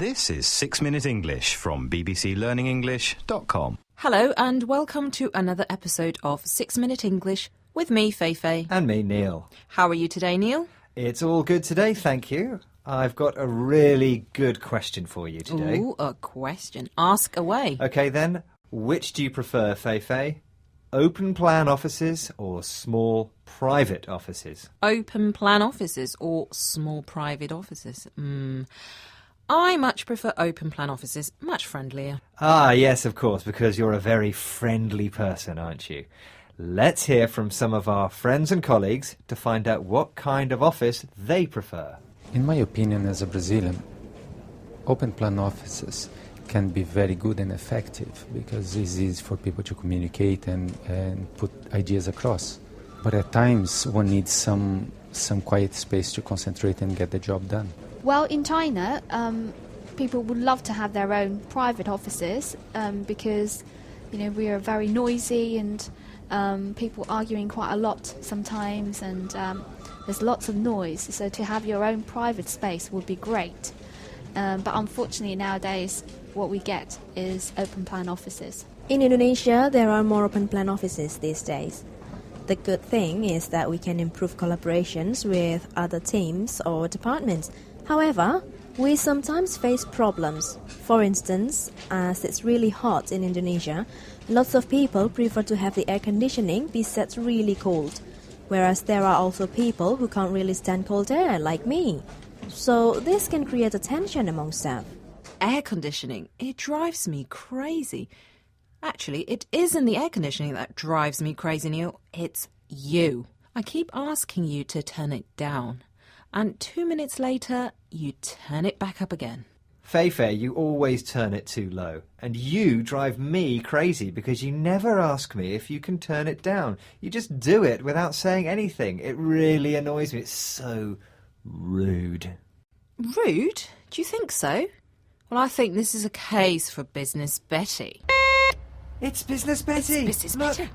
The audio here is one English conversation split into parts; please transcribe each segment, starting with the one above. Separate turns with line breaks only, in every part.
This is 6 Minute English from bbclearningenglish.com.
Hello and welcome to another episode of 6 Minute English with me, Feifei.
And me, Neil.
How are you today, Neil?
It's all good today, thank you. I've got a really good question for you today.
Ooh, a question. Ask away.
OK then, which do you prefer, Feifei? Open plan offices or small private offices?
Open plan offices or small private offices? I much prefer open plan offices, much friendlier.
Ah, yes, of course, because you're a very friendly person, aren't you? Let's hear from some of our friends and colleagues to find out what kind of office they prefer.
In my opinion, as a Brazilian, open plan offices can be very good and effective because it's easy for people to communicate and put ideas across. But at times, one needs some quiet space to concentrate and get the job done.
Well, in China, people would love to have their own private offices because, we are very noisy and people arguing quite a lot sometimes, and there's lots of noise. So to have your own private space would be great. But unfortunately nowadays, what we get is open plan offices.
In Indonesia, there are more open plan offices these days. The good thing is that we can improve collaborations with other teams or departments. However, we sometimes face problems. For instance, as it's really hot in Indonesia, lots of people prefer to have the air conditioning be set really cold, whereas there are also people who can't really stand cold air, like me. So this can create a tension among staff.
Air conditioning, it drives me crazy. Actually, it isn't the air conditioning that drives me crazy, Neil. It's you. I keep asking you to turn it down. And 2 minutes later, you turn it back up again.
Feifei, you always turn it too low. And you drive me crazy because you never ask me if you can turn it down. You just do it without saying anything. It really annoys me. It's so rude.
Rude? Do you think so? Well, I think this is a case for Business Betty.
It's Business Betty.
It's Business
Look.
Betty.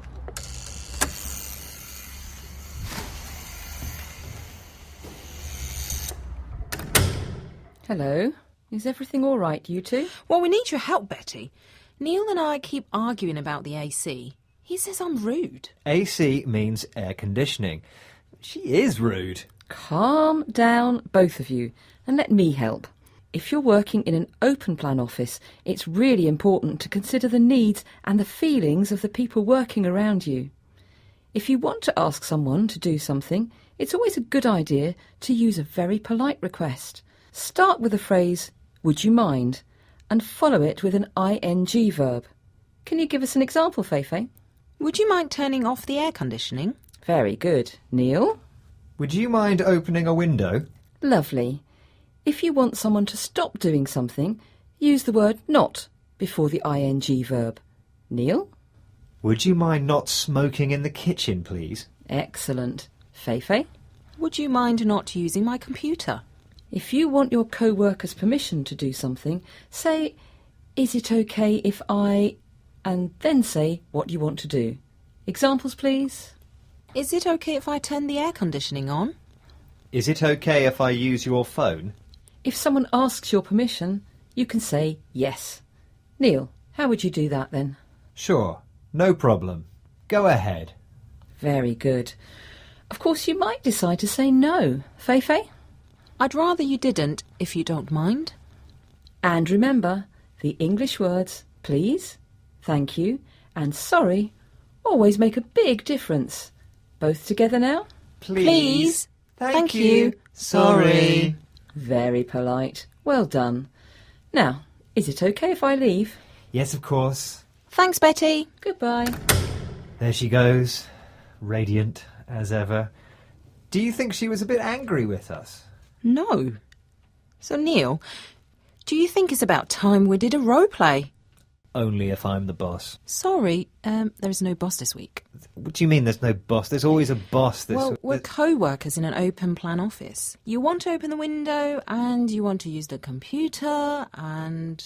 Hello. Is everything all right, you two?
Well, we need your help, Betty. Neil and I keep arguing about the AC. He says I'm rude.
AC means air conditioning. She is rude.
Calm down, both of you, and let me help. If you're working in an open plan office, it's really important to consider the needs and the feelings of the people working around you. If you want to ask someone to do something, it's always a good idea to use a very polite request. Start with the phrase, "Would you mind?" and follow it with an ing verb. Can you give us an example, Feifei?
Would you mind turning off the air conditioning?
Very good. Neil?
Would you mind opening a window?
Lovely. If you want someone to stop doing something, use the word not before the ing verb. Neil?
Would you mind not smoking in the kitchen, please?
Excellent. Feifei?
Would you mind not using my computer?
If you want your co-worker's permission to do something, say, "Is it okay if I..." and then say what you want to do. Examples, please.
Is it okay if I turn the air conditioning on?
Is it okay if I use your phone?
If someone asks your permission, you can say yes. Neil, how would you do that then?
Sure, no problem. Go ahead.
Very good. Of course, you might decide to say no. Feifei?
I'd rather you didn't, if you don't mind.
And remember, the English words please, thank you, and sorry always make a big difference. Both together now?
Please. Thank you. Sorry.
Very polite. Well done. Now, is it okay if I leave?
Yes, of course.
Thanks, Betty.
Goodbye.
There she goes, radiant as ever. Do you think she was a bit angry with us?
No. So, Neil, do you think it's about time we did a role play?
Only if I'm the boss.
Sorry, there is no boss this week.
What do you mean there's no boss? There's always a boss.
Well, we're co-workers in an open plan office. You want to open the window and you want to use the computer and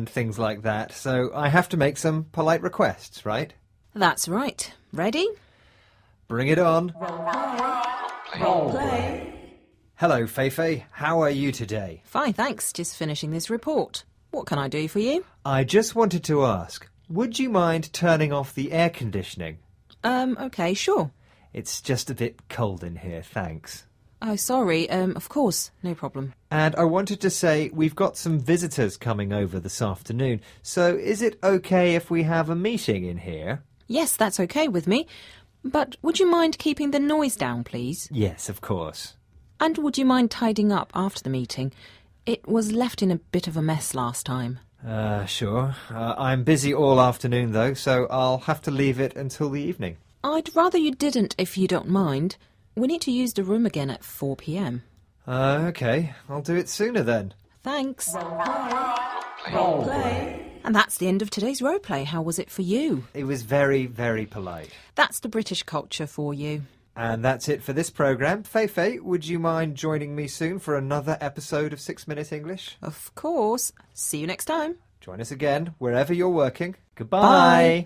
things like that. So I have to make some polite requests, right?
That's right. Ready?
Bring it on.
Role play.
Hello, Feifei. How are you today?
Fine, thanks. Just finishing this report. What can I do for you?
I just wanted to ask, would you mind turning off the air conditioning?
Okay, sure.
It's just a bit cold in here, thanks.
Oh, sorry. Of course, no problem.
And I wanted to say we've got some visitors coming over this afternoon, so is it okay if we have a meeting in here?
Yes, that's okay with me. But would you mind keeping the noise down, please?
Yes, of course.
And would you mind tidying up after the meeting? It was left in a bit of a mess last time.
Sure. I'm busy all afternoon, though, so I'll have to leave it until the evening.
I'd rather you didn't, if you don't mind. We need to use the room again at 4 p.m.
Okay. I'll do it sooner then.
Thanks. Play. And that's the end of today's roleplay. How was it for you?
It was very, very polite.
That's the British culture for you.
And that's it for this programme. Feifei, would you mind joining me soon for another episode of 6 Minute English?
Of course. See you next time.
Join us again, wherever you're working. Goodbye!
Bye.